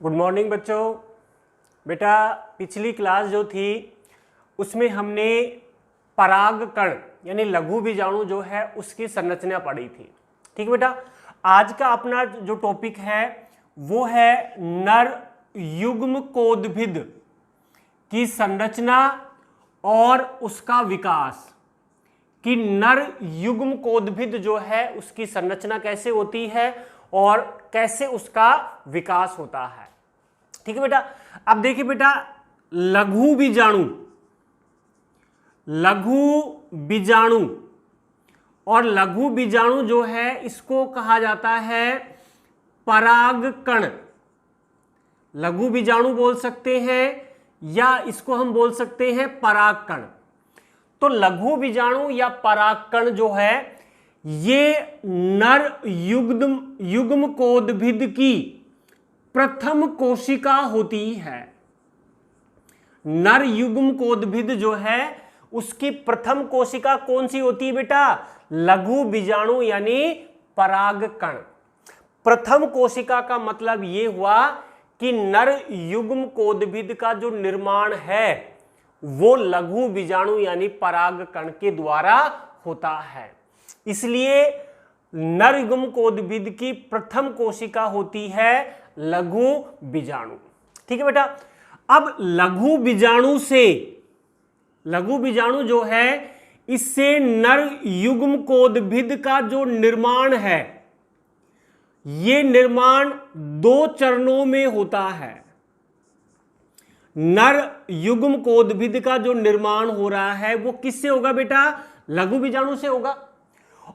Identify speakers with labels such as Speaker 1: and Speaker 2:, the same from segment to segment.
Speaker 1: Good morning बच्चों। बेटा पिछली क्लास जो थी उसमें हमने परागकण यानी लघु बीजाणु जो है उसकी संरचना पढ़ी थी। ठीक है बेटा, आज का अपना जो टॉपिक है वो है नर युग्मकोद्भिद की संरचना और उसका विकास। कि नर युग्मकोद्भिद जो है उसकी संरचना कैसे होती है और कैसे उसका विकास होता है। ठीक है बेटा, अब देखिए बेटा, लघु बीजाणु और लघु बीजाणु जो है इसको कहा जाता है परागकण। लघु बीजाणु बोल सकते हैं या इसको हम बोल सकते हैं परागकण। तो लघु बीजाणु या परागकण जो है ये नर युग्मकोद्भिद की प्रथम कोशिका होती है। नर युग्मकोद्भिद जो है उसकी प्रथम कोशिका कौन सी होती है बेटा? लघु बीजाणु यानी परागकण। प्रथम कोशिका का मतलब ये हुआ कि नर युग्मकोद्भिद का जो निर्माण है वो लघु बीजाणु यानी परागकण के द्वारा होता है। इसलिए नर युग्मकोद्भिद की प्रथम कोशिका होती है लघु बीजाणु। ठीक है बेटा, अब लघु बीजाणु जो है इससे नर युग्मकोद्भिद का जो निर्माण है ये निर्माण दो चरणों में होता है। नर युग्मकोद्भिद का जो निर्माण हो रहा है वो किससे होगा बेटा? लघु बीजाणु से होगा।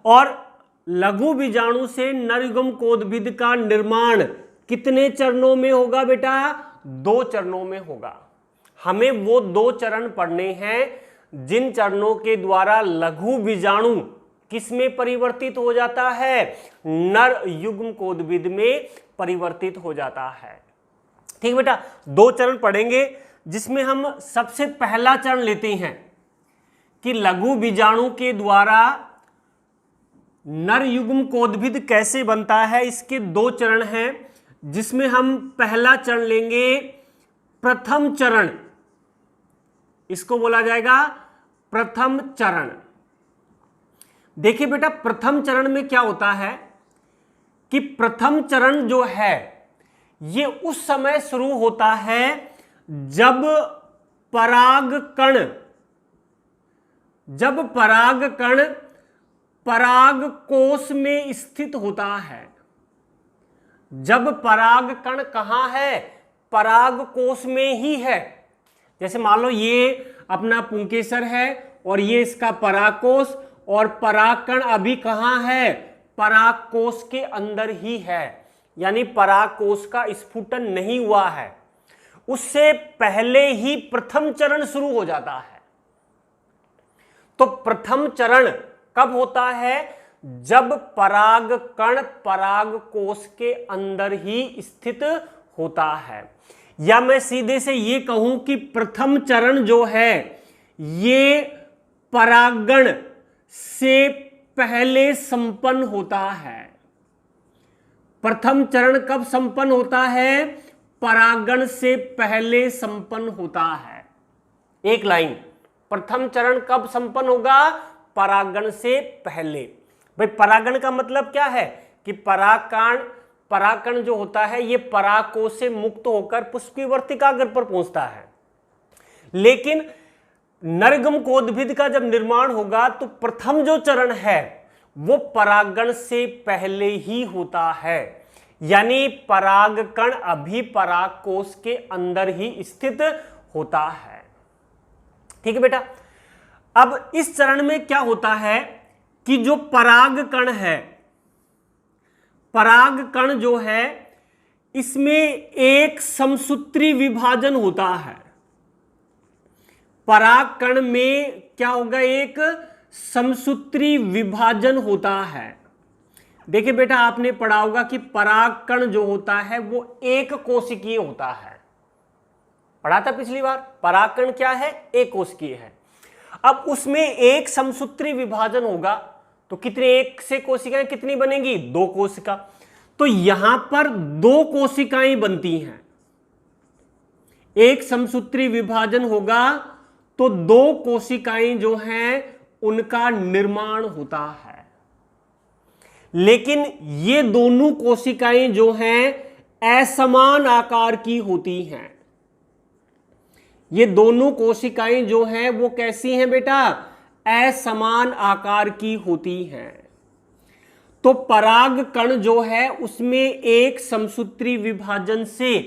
Speaker 1: और लघु बीजाणु से नर युग्मकोद्भिद का निर्माण कितने चरणों में होगा बेटा? दो चरणों में होगा। हमें वो दो चरण पढ़ने हैं जिन चरणों के द्वारा लघु बीजाणु किसमें परिवर्तित हो जाता है? नर युग्मकोद्भिद में परिवर्तित हो जाता है। ठीक है बेटा, दो चरण पढ़ेंगे जिसमें हम सबसे पहला चरण लेते हैं कि लघु बीजाणु के द्वारा नर युग्मकोद्भिद कैसे बनता है। इसके दो चरण हैं जिसमें हम पहला चरण लेंगे प्रथम चरण। इसको बोला जाएगा प्रथम चरण। देखिए बेटा, प्रथम चरण में क्या होता है कि प्रथम चरण जो है ये उस समय शुरू होता है जब परागकण परागकोश में स्थित होता है। जब परागकण कहां है? परागकोश में ही है। जैसे मान लो ये अपना पुंकेसर है और ये इसका परागकोश, और परागकण अभी कहां है? परागकोश के अंदर ही है, यानी परागकोश का स्फुटन नहीं हुआ है। उससे पहले ही प्रथम चरण शुरू हो जाता है। तो प्रथम चरण कब होता है? जब परागकण परागकोश के अंदर ही स्थित होता है। या मैं सीधे से ये कहूं कि प्रथम चरण जो है ये परागण से पहले संपन्न होता है। प्रथम चरण कब संपन्न होता है? परागण से पहले संपन्न होता है। एक लाइन, प्रथम चरण कब संपन्न होगा? परागण से पहले। भाई परागण का मतलब क्या है कि परागकण जो होता है ये परागकोश से मुक्त होकर पुष्प की वर्तिकाग्र पर पहुंचता है। लेकिन नर युग्मकोद्भिद का जब निर्माण होगा तो प्रथम जो चरण है वो परागण से पहले ही होता है, यानी परागकण अभी परागकोश के अंदर ही स्थित होता है। ठीक है बेटा, अब इस चरण में क्या होता है कि जो परागकण जो है इसमें एक समसूत्री विभाजन होता है। परागकण में क्या होगा? एक समसूत्री विभाजन होता है। देखिए बेटा, आपने पढ़ा होगा कि परागकण जो होता है वो एक कोशिकीय होता है। पढ़ा था पिछली बार। परागकण क्या है? एक कोशिकीय है। अब उसमें एक समसूत्री विभाजन होगा तो कितने एक से कोशिकाएं कितनी बनेंगी? दो कोशिका। तो यहां पर दो कोशिकाएं बनती हैं। एक समसूत्री विभाजन होगा तो दो कोशिकाएं जो हैं उनका निर्माण होता है। लेकिन ये दोनों कोशिकाएं जो हैं असमान आकार की होती हैं। ये दोनों कोशिकाएं जो हैं वो कैसी हैं बेटा? असमान आकार की होती हैं। तो पराग कण जो है उसमें एक समसूत्री विभाजन से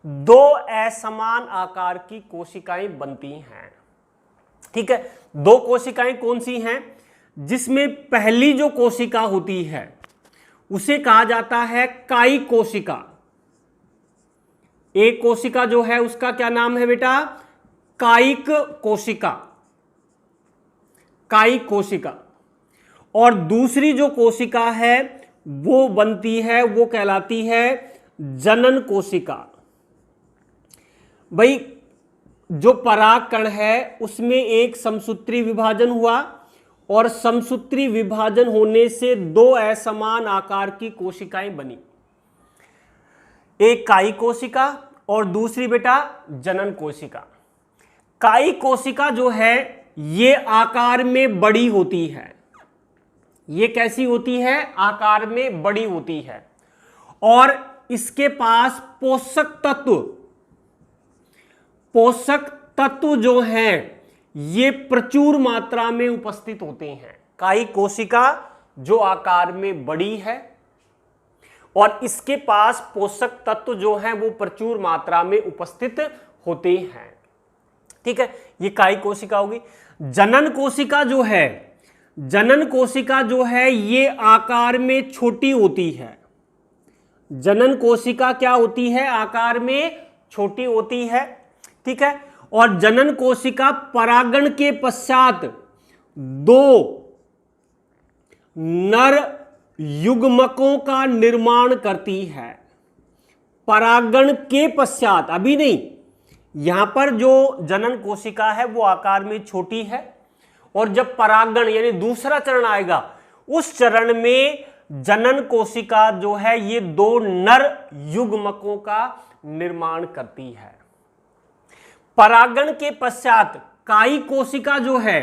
Speaker 1: दो असमान आकार की कोशिकाएं बनती हैं। ठीक है, दो कोशिकाएं कौन सी हैं? जिसमें पहली जो कोशिका होती है उसे कहा जाता है कायी कोशिका। एक कोशिका जो है उसका क्या नाम है बेटा? कायिक कोशिका, कायिक कोशिका। और दूसरी जो कोशिका है वो बनती है, वो कहलाती है जनन कोशिका। भाई जो पराग कण है उसमें एक समसूत्री विभाजन हुआ और समसूत्री विभाजन होने से दो असमान आकार की कोशिकाएं बनी, एक कायी कोशिका और दूसरी बेटा जनन कोशिका। कायी कोशिका जो है ये आकार में बड़ी होती है। ये कैसी होती है? आकार में बड़ी होती है और इसके पास पोषक तत्व जो हैं ये प्रचुर मात्रा में उपस्थित होते हैं। कायी कोशिका जो आकार में बड़ी है और इसके पास पोषक तत्व जो हैं वो प्रचुर मात्रा में उपस्थित होते हैं। ठीक है, ये कायी कोशिका होगी। जनन कोशिका जो है, जनन कोशिका जो है ये आकार में छोटी होती है। जनन कोशिका क्या होती है? आकार में छोटी होती है। ठीक है, और जनन कोशिका परागण के पश्चात दो नर युग्मकों का निर्माण करती है। परागण के पश्चात, अभी नहीं। यहां पर जो जनन कोशिका है वो आकार में छोटी है और जब परागण यानी दूसरा चरण आएगा उस चरण में जनन कोशिका जो है ये दो नर युग्मकों का निर्माण करती है। परागण के पश्चात कायी कोशिका जो है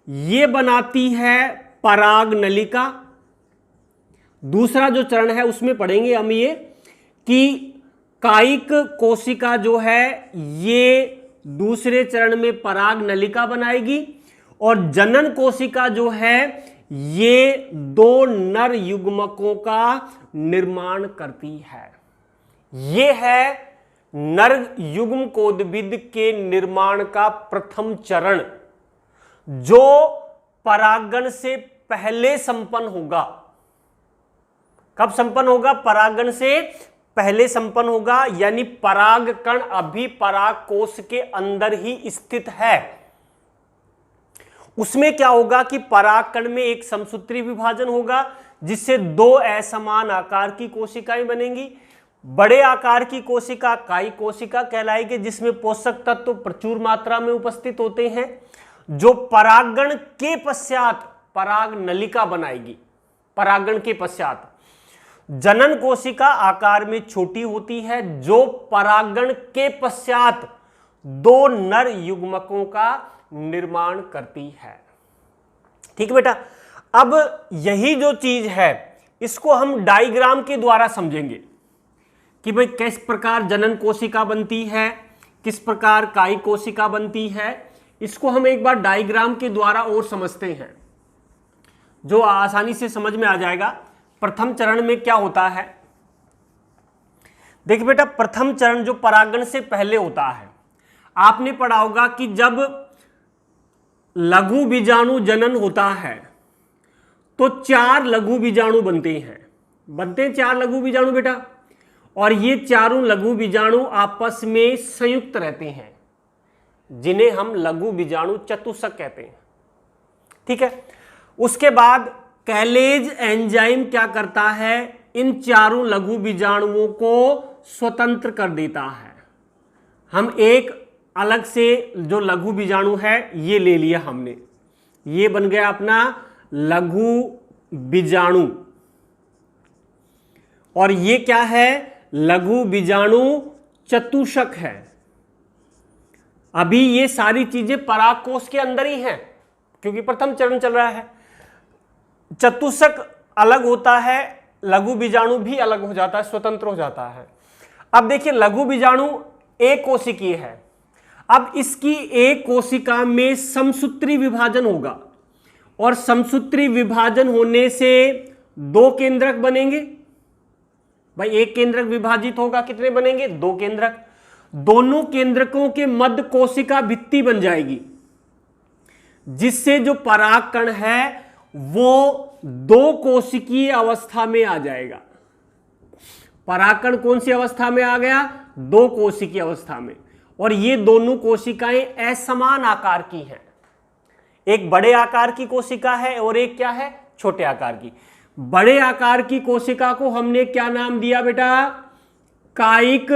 Speaker 1: ये बनाती है पराग नलिका। दूसरा जो चरण है उसमें पढ़ेंगे हम ये कि कायिक कोशिका जो है ये दूसरे चरण में पराग नलिका बनाएगी और जनन कोशिका जो है ये दो नर युग्मकों का निर्माण करती है। ये है नर युग्म कोदबिद के निर्माण का प्रथम चरण जो परागण से पहले संपन्न होगा। कब संपन्न होगा? परागण से पहले संपन्न होगा, यानी पराग कण अभी पराग कोश के अंदर ही स्थित है। उसमें क्या होगा कि पराग कण में एक समसूत्री विभाजन होगा जिससे दो असमान आकार की कोशिकाएं बनेंगी। बड़े आकार की कोशिका कायी कोशिका कहलाएगी जिसमें पोषक तत्व प्रचुर मात्रा में उपस्थित होते हैं, जो परागण के पश्चात पराग नलिका बनाएगी। परागण के पश्चात जनन कोशिका आकार में छोटी होती है जो परागण के पश्चात दो नर युग्मकों का निर्माण करती है। ठीक बेटा, अब यही जो चीज है इसको हम डायग्राम के द्वारा समझेंगे कि भाई किस प्रकार जनन कोशिका बनती है, किस प्रकार कायी कोशिका बनती है। इसको हम एक बार डायग्राम के द्वारा और समझते हैं जो आसानी से समझ में आ जाएगा। प्रथम चरण में क्या होता है? देखिए बेटा, प्रथम चरण जो परागण से पहले होता है, आपने पढ़ा होगा कि जब लघु बीजाणु जनन होता है तो 4 लघु बीजाणु बनते हैं 4 लघु बीजाणु बेटा, और ये चारों लघु बीजाणु आपस में संयुक्त रहते हैं जिन्हें हम लघु बीजाणु चतुष्क कहते हैं। ठीक है, उसके बाद कैलेज एंजाइम क्या करता है? इन चारों लघु बीजाणुओं को स्वतंत्र कर देता है। हम एक अलग से जो लघु बीजाणु है ये ले लिया हमने, ये बन गया अपना लघु बीजाणु। और ये क्या है? लघु बीजाणु चतुष्क है। अभी ये सारी चीजें पराग कोश के अंदर ही हैं, क्योंकि प्रथम चरण चल रहा है। चतुष्क अलग होता है, लघु बीजाणु भी अलग हो जाता है, स्वतंत्र हो जाता है। अब देखिए लघु बीजाणु एक कोशिकीय है। अब इसकी एक कोशिका में समसूत्री विभाजन होगा, और समसूत्री विभाजन होने से दो केंद्रक बनेंगे। भाई एक केंद्रक विभाजित होगा, कितने बनेंगे? दो केंद्रक। दोनों केंद्रकों के मध्य कोशिका भित्ति बन जाएगी, जिससे जो परागकण है वो दो कोशिकीय अवस्था में आ जाएगा। परागकण कौन सी अवस्था में आ गया? दो कोशिकीय अवस्था में। और ये दोनों कोशिकाएं असमान आकार की हैं। एक बड़े आकार की कोशिका है और एक क्या है? छोटे आकार की। बड़े आकार की कोशिका को हमने क्या नाम दिया बेटा? कायिक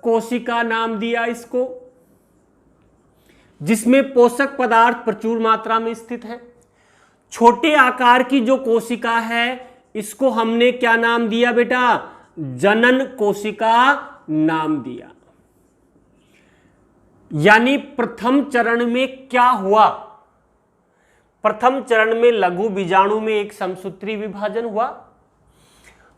Speaker 1: कोशिका नाम दिया इसको, जिसमें पोषक पदार्थ प्रचुर मात्रा में स्थित है। छोटे आकार की जो कोशिका है इसको हमने क्या नाम दिया बेटा? जनन कोशिका नाम दिया। यानी प्रथम चरण में क्या हुआ? प्रथम चरण में लघु बीजाणु में एक समसूत्री विभाजन हुआ,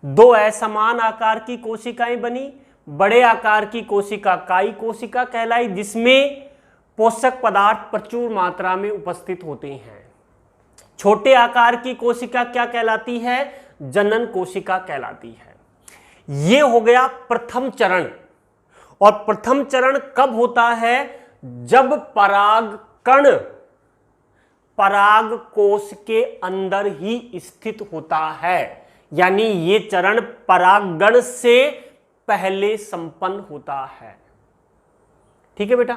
Speaker 1: दो असमान आकार की कोशिकाएं बनी। बड़े आकार की कोशिका कायी कोशिका कहलाई, जिसमें पोषक पदार्थ प्रचुर मात्रा में उपस्थित होते हैं। छोटे आकार की कोशिका क्या कहलाती है? जनन कोशिका कहलाती है। यह हो गया प्रथम चरण। और प्रथम चरण कब होता है? जब परागकण पराग कोश के अंदर ही स्थित होता है। यानी ये चरण परागण से पहले संपन्न होता है। ठीक है बेटा,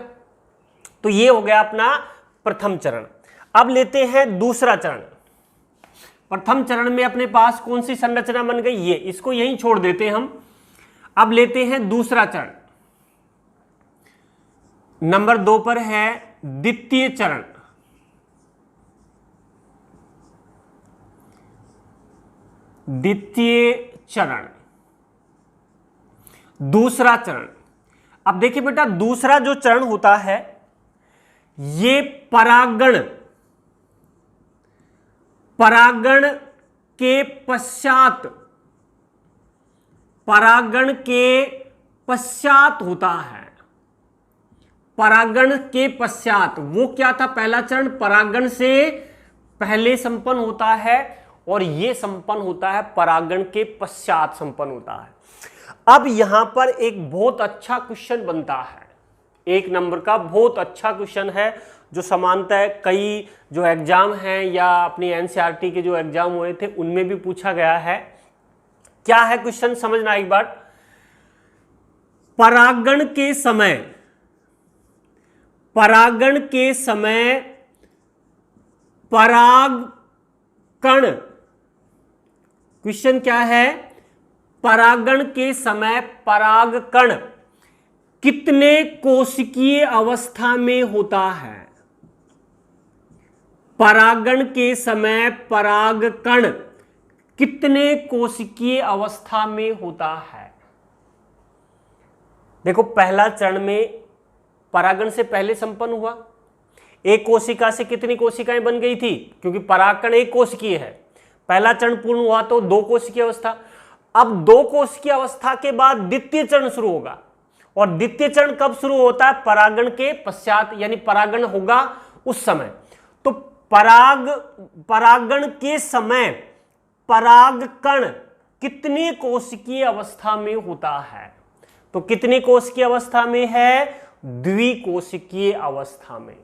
Speaker 1: तो ये हो गया अपना प्रथम चरण। अब लेते हैं दूसरा चरण। प्रथम चरण में अपने पास कौन सी संरचना बन गई? ये, इसको यहीं छोड़ देते हैं हम। अब लेते हैं दूसरा चरण। नंबर 2 पर है द्वितीय चरण। द्वितीय चरण, दूसरा चरण। अब देखिए बेटा, दूसरा जो चरण होता है ये परागण के पश्चात, परागण के पश्चात होता है। परागण के पश्चात, वो क्या था? पहला चरण परागण से पहले संपन्न होता है, और यह संपन्न होता है परागण के पश्चात संपन्न होता है। अब यहां पर एक बहुत अच्छा क्वेश्चन बनता है, 1 नंबर का बहुत अच्छा क्वेश्चन है, जो समानतः कई जो एग्जाम हैं या अपनी एनसीईआरटी के जो एग्जाम हुए थे उनमें भी पूछा गया है। क्या है क्वेश्चन? समझना एक बार। परागण के समय परागकण, क्वेश्चन क्या है? परागण के समय परागकण कितने कोशिकीय अवस्था में होता है? परागण के समय परागकण कितने कोशिकीय अवस्था में होता है? देखो, पहला चरण में परागण से पहले संपन्न हुआ। एक कोशिका से कितनी कोशिकाएं बन गई थी? क्योंकि परागकण एक कोशिकीय है। पहला चरण पूर्ण हुआ तो 2 कोशिकीय अवस्था। अब 2 कोशिकीय अवस्था के बाद द्वितीय चरण शुरू होगा, और द्वितीय चरण कब शुरू होता है? परागण के पश्चात, यानी परागण होगा उस समय। तो परागण के समय परागकण कितनी कोशिकीय अवस्था में होता है? तो कितनी कोशिकीय अवस्था में है? द्विकोशिकीय अवस्था में।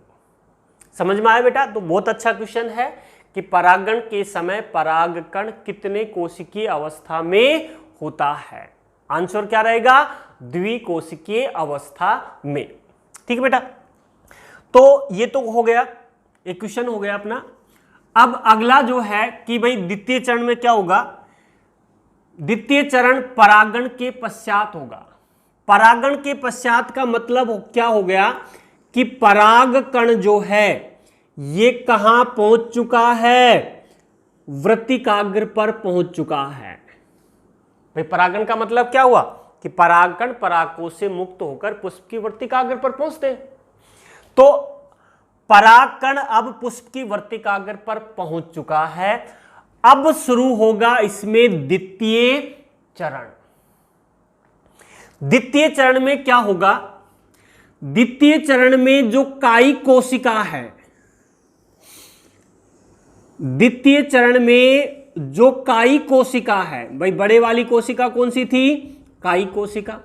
Speaker 1: समझ में आया बेटा? तो बहुत अच्छा क्वेश्चन है कि परागण के समय परागकण कितने कोशिकीय अवस्था में होता है। आंसर क्या रहेगा? द्विकोशिकीय अवस्था में। ठीक है बेटा, तो ये तो हो गया, एक क्वेश्चन हो गया अपना। अब अगला जो है कि भाई द्वितीय चरण में क्या होगा? द्वितीय चरण परागण के पश्चात होगा। परागण के पश्चात का मतलब क्या हो गया कि परागकण जो है ये कहां पहुंच चुका है? वृत्तिकाग्र पर पहुंच चुका है। भाई परागण का मतलब क्या हुआ? कि परागकण परागकोश से मुक्त होकर पुष्प की वृत्तिकाग्र पर पहुंचते हैं। तो परागकण अब पुष्प की वर्तिकाग्र पर पहुंच चुका है। अब शुरू होगा इसमें द्वितीय चरण। द्वितीय चरण में क्या होगा? द्वितीय चरण में जो कायी कोशिका है, द्वितीय चरण में जो कायी कोशिका है, भाई बड़े वाली कोशिका कौन सी थी? कायी कोशिका।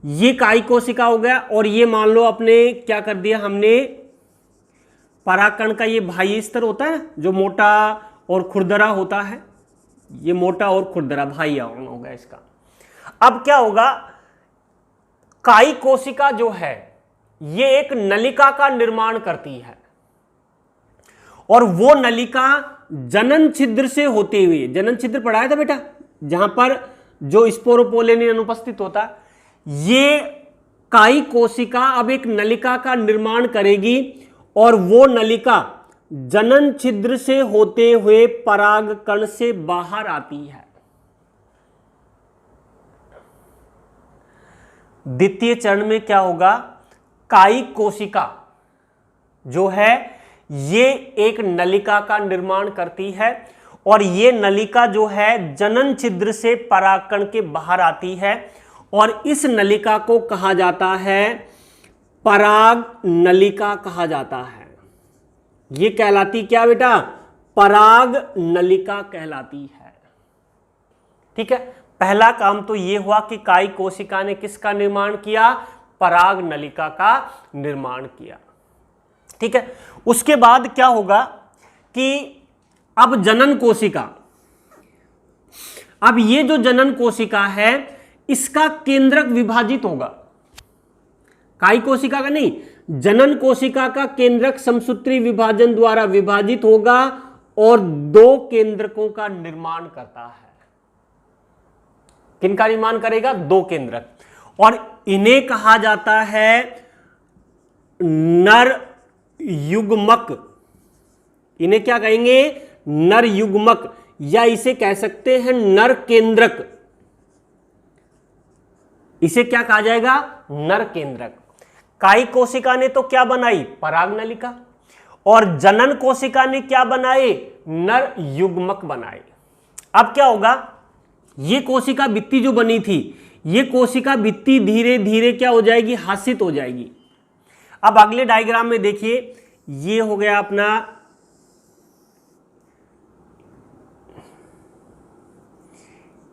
Speaker 1: ये कायी कोशिका हो गया, और ये मान लो अपने क्या कर दिया हमने, परागकण का ये बाह्य स्तर होता है जो मोटा और खुरदरा होता है, ये मोटा और खुरदरा बाह्य आवरण हो गया इसका। अब क्या होगा? कायी कोशिका जो है ये एक नलिका का निर्माण करती है, और वो नलिका जनन छिद्र से होते हुए, जनन छिद्र पढ़ाया था बेटा, जहां पर जो स्पोरोपोलेनिन अनुपस्थित होता है, ये कायी कोशिका अब एक नलिका का निर्माण करेगी, और वो नलिका जनन छिद्र से होते हुए परागकण से बाहर आती है। द्वितीय चरण में क्या होगा? कायी कोशिका जो है ये एक नलिका का निर्माण करती है, और ये नलिका जो है जनन छिद्र से परागकण के बाहर आती है, और इस नलिका को कहा जाता है पराग नलिका कहा जाता है। ये कहलाती क्या बेटा? पराग नलिका कहलाती है। ठीक है, पहला काम तो ये हुआ कि कायी कोशिका ने किसका निर्माण किया? पराग नलिका का निर्माण किया। ठीक है, उसके बाद क्या होगा कि अब जनन कोशिका, अब ये जो जनन कोशिका है इसका केंद्रक विभाजित होगा। कायी कोशिका का नहीं, जनन कोशिका का केंद्रक समसूत्री विभाजन द्वारा विभाजित होगा और दो केंद्रकों का निर्माण करता है। किनका निर्माण करेगा? दो केंद्रक, और इन्हें कहा जाता है नर युग्मक। इन्हें क्या कहेंगे? नर युग्मक, या इसे कह सकते हैं नर केंद्रक। इसे क्या कहा जाएगा? नर केंद्रक। कायी कोशिका ने तो क्या बनाई? पराग नलिका, और जनन कोशिका ने क्या बनाए? नर युग्मक बनाए। अब क्या होगा? ये कोशिका भित्ति जो बनी थी, ये कोशिका भित्ति धीरे धीरे क्या हो जाएगी? हासित हो जाएगी। अब अगले डायग्राम में देखिए, ये हो गया अपना,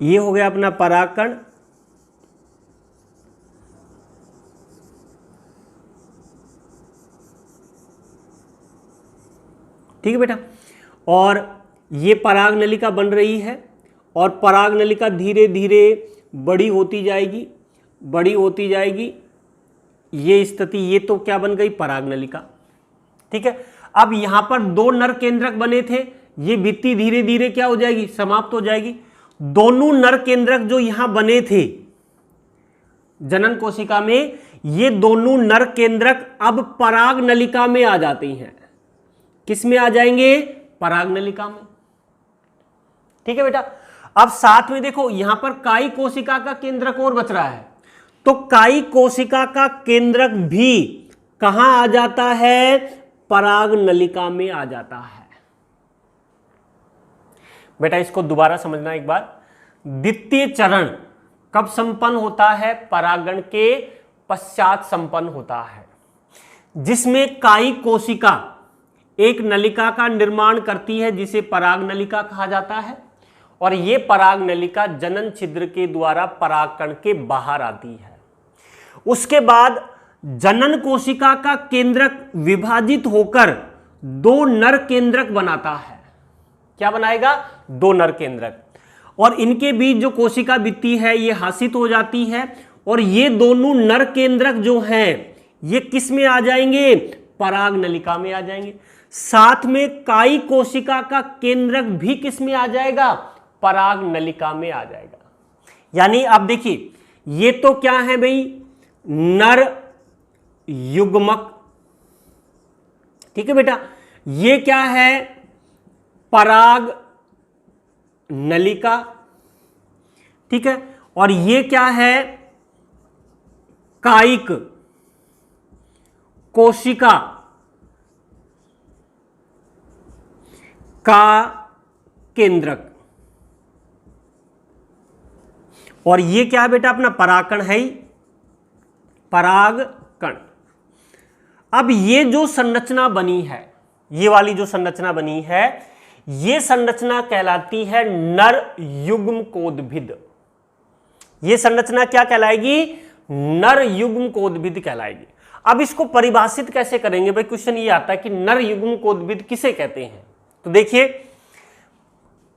Speaker 1: ये हो गया अपना परागकण, ठीक है बेटा, और ये पराग नलिका बन रही है, और पराग नलिका धीरे धीरे बड़ी होती जाएगी, बड़ी होती जाएगी। ये स्थिति, ये तो क्या बन गई? पराग नलिका। ठीक है, अब यहां पर दो नर केंद्रक बने थे, ये भित्ति धीरे धीरे क्या हो जाएगी? समाप्त हो जाएगी। दोनों नर केंद्रक जो यहां बने थे जनन कोशिका में, ये दोनों नर केंद्रक अब पराग नलिका में आ जाते हैं। किस में आ जाएंगे? पराग नलिका में। ठीक है बेटा, अब साथ में देखो यहां पर कायी कोशिका का केंद्रक और बच रहा है, तो कायी कोशिका का केंद्रक भी कहां आ जाता है? पराग नलिका में आ जाता है। बेटा इसको दोबारा समझना एक बार। द्वितीय चरण कब संपन्न होता है? परागण के पश्चात संपन्न होता है, जिसमें कायी कोशिका एक नलिका का निर्माण करती है जिसे पराग नलिका कहा जाता है, और यह पराग नलिका जनन छिद्र के द्वारा परागकण के बाहर आती है। उसके बाद जनन कोशिका का केंद्रक विभाजित होकर दो नर केंद्रक बनाता है। क्या बनाएगा? दो नर केंद्रक, और इनके बीच जो कोशिका भित्ति है ये हासित हो जाती है, और ये दोनों नर केंद्रक जो हैं ये किस में आ जाएंगे? पराग नलिका में आ जाएंगे। साथ में कायी कोशिका का केंद्रक भी किस में आ जाएगा? पराग नलिका में आ जाएगा। यानी आप देखिए, ये तो क्या है भाई? नर युग्मक। ठीक है बेटा, ये क्या है? पराग नलिका। ठीक है, और ये क्या है? कायिक, कोशिका का केंद्रक। और ये क्या है बेटा, अपना परागकण है ही, परागकण। अब ये जो संरचना बनी है, ये वाली जो संरचना बनी है, ये संरचना कहलाती है नर युग्मकोद्भिद। ये संरचना क्या कहलाएगी, नर युग्मकोद्भिद कहलाएगी। अब इसको परिभाषित कैसे करेंगे भाई, क्वेश्चन ये आता है कि नर युग्मकोद्भिद किसे कहते हैं। तो देखिए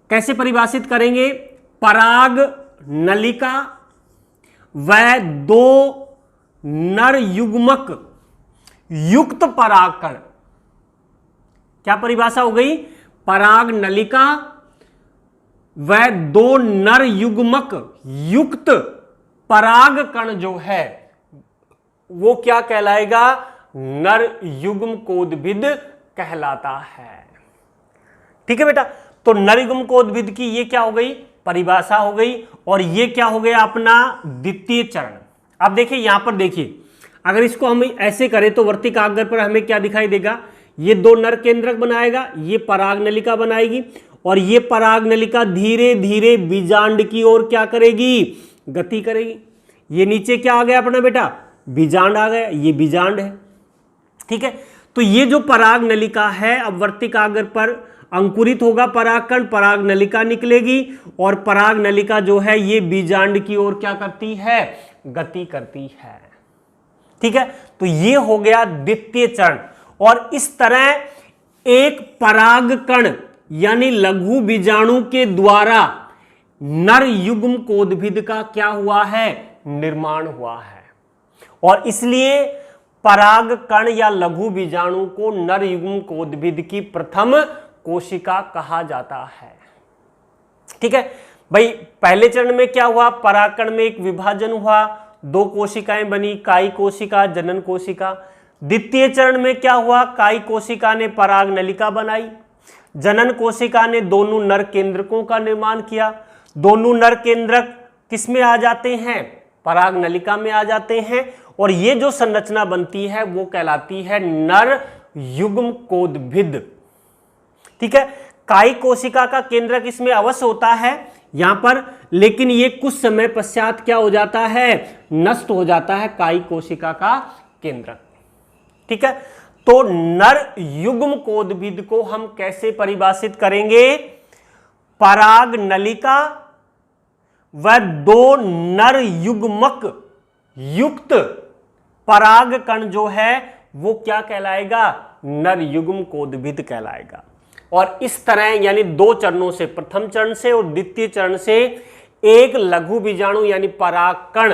Speaker 1: कैसे परिभाषित करेंगे, पराग नलिका व दो नर युग्मक युक्त परागकण। क्या परिभाषा हो गई, पराग नलिका व दो नर युग्मक युक्त परागकण जो है वो क्या कहलाएगा, नर युग्मकोद्भिद कहलाता है। ठीक है बेटा, तो नर युग्मकोद्भिद की ये क्या हो गई, परिभाषा हो गई। और ये क्या हो गया, अपना द्वितीय चरण। अब देखिए यहां पर देखिए, अगर इसको हम ऐसे करें तो वर्तिकाग्र पर हमें क्या दिखाई देगा, ये दो नर केंद्रक बनाएगा, ये पराग नलिका बनाएगी, और ये पराग नलिका धीरे धीरे बीजांड की ओर क्या करेगी, गति करेगी। ये नीचे क्या आ गया अपना बेटा, बीजांड आ गया, ये बीजांड है। ठीक है, तो ये जो पराग नलिका है, अब वर्तिकाग्र पर अंकुरित होगा परागकण, पराग नलिका निकलेगी, और पराग नलिका जो है ये बीजांड की ओर क्या करती है, गति करती है। ठीक है, तो ये हो गया द्वितीय चरण। और इस तरह एक परागकण यानी लघु बीजाणु के द्वारा नर युग्मकोद्भिद का क्या हुआ है, निर्माण हुआ है। और इसलिए परागकण या लघु बीजाणु को नर युग्मकोद्भिद की प्रथम कोशिका कहा जाता है। ठीक है भाई, पहले चरण में क्या हुआ, परागकण में एक विभाजन हुआ, दो कोशिकाएं बनी, काई कोशिका, जनन कोशिका। द्वितीय चरण में क्या हुआ, काई कोशिका ने पराग नलिका बनाई, जनन कोशिका ने दोनों नर केंद्रकों का निर्माण किया। दोनों नर केंद्रक किस में आ जाते हैं, पराग नलिका में आ जाते हैं, और ये जो संरचना बनती है वो कहलाती है नर युग्मकोद्भिद। ठीक है, काई कोशिका का केंद्रक इसमें अवश्य होता है यहां पर, लेकिन ये कुछ समय पश्चात क्या हो जाता है, नष्ट हो जाता है काई कोशिका का केंद्रक। ठीक है, तो नर युग्मकोद्भिद को हम कैसे परिभाषित करेंगे, पराग नलिका व दो नर युग्मक युक्त परागकण जो है वो क्या कहलाएगा, नर युग्मकोद्भिद कहलाएगा। और इस तरह यानी दो चरणों से, प्रथम चरण से और द्वितीय चरण से, एक लघु बीजाणु यानी परागकण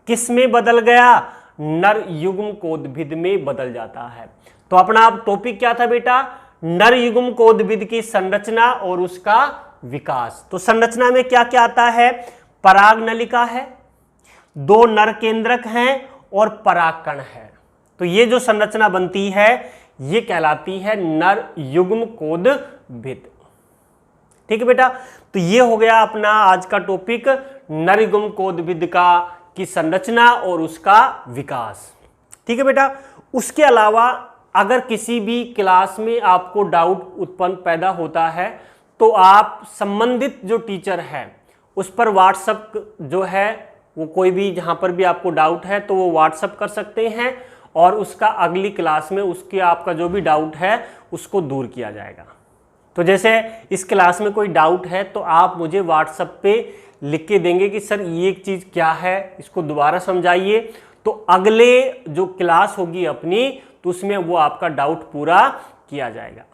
Speaker 1: किस में बदल गया, नर युग्मकोद्भिद में बदल जाता है। तो अपना अब टॉपिक क्या था बेटा, नर युग्मकोद्भिद की संरचना और उसका विकास। तो संरचना में क्या क्या आता है, पराग नलिका है, दो नर केंद्रक हैं और परागकण है। तो ये जो संरचना बनती है ये कहलाती है नर युग्मकोद्भिद। ठीक है बेटा, तो ये हो गया अपना आज का टॉपिक, नर युग्मकोद्भिद का की संरचना और उसका विकास। ठीक है बेटा, उसके अलावा अगर किसी भी क्लास में आपको डाउट उत्पन्न पैदा होता है तो आप संबंधित जो टीचर है उस पर व्हाट्सएप जो है वो, कोई भी जहाँ पर भी आपको डाउट है तो वो व्हाट्सएप कर सकते हैं, और उसका अगली क्लास में उसके आपका जो भी डाउट है उसको दूर किया जाएगा। तो जैसे इस क्लास में कोई डाउट है तो आप मुझे व्हाट्सएप पे लिख के देंगे कि सर ये चीज़ क्या है, इसको दोबारा समझाइए, तो अगले जो क्लास होगी अपनी तो उसमें वो आपका डाउट पूरा किया जाएगा।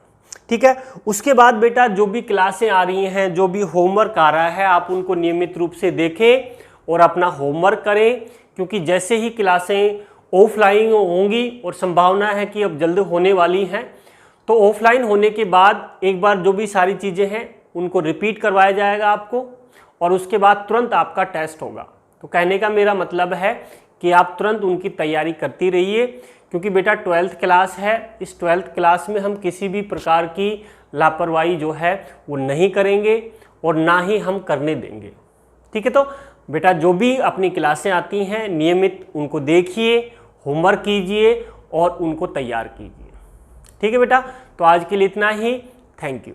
Speaker 1: ठीक है, उसके बाद बेटा जो भी क्लासें आ रही हैं, जो भी होमवर्क आ रहा है, आप उनको नियमित रूप से देखें और अपना होमवर्क करें, क्योंकि जैसे ही क्लासें ऑफलाइन होंगी और संभावना है कि अब जल्द होने वाली हैं, तो ऑफलाइन होने के बाद एक बार जो भी सारी चीज़ें हैं उनको रिपीट करवाया जाएगा आपको, और उसके बाद तुरंत आपका टेस्ट होगा। तो कहने का मेरा मतलब है कि आप तुरंत उनकी तैयारी करती रहिए, क्योंकि बेटा 12th क्लास है, इस 12th क्लास में हम किसी भी प्रकार की लापरवाही जो है वो नहीं करेंगे और ना ही हम करने देंगे। ठीक है, तो बेटा जो भी अपनी क्लासें आती हैं नियमित उनको देखिए, होमवर्क कीजिए और उनको तैयार कीजिए। ठीक है बेटा, तो आज के लिए इतना ही। Thank you.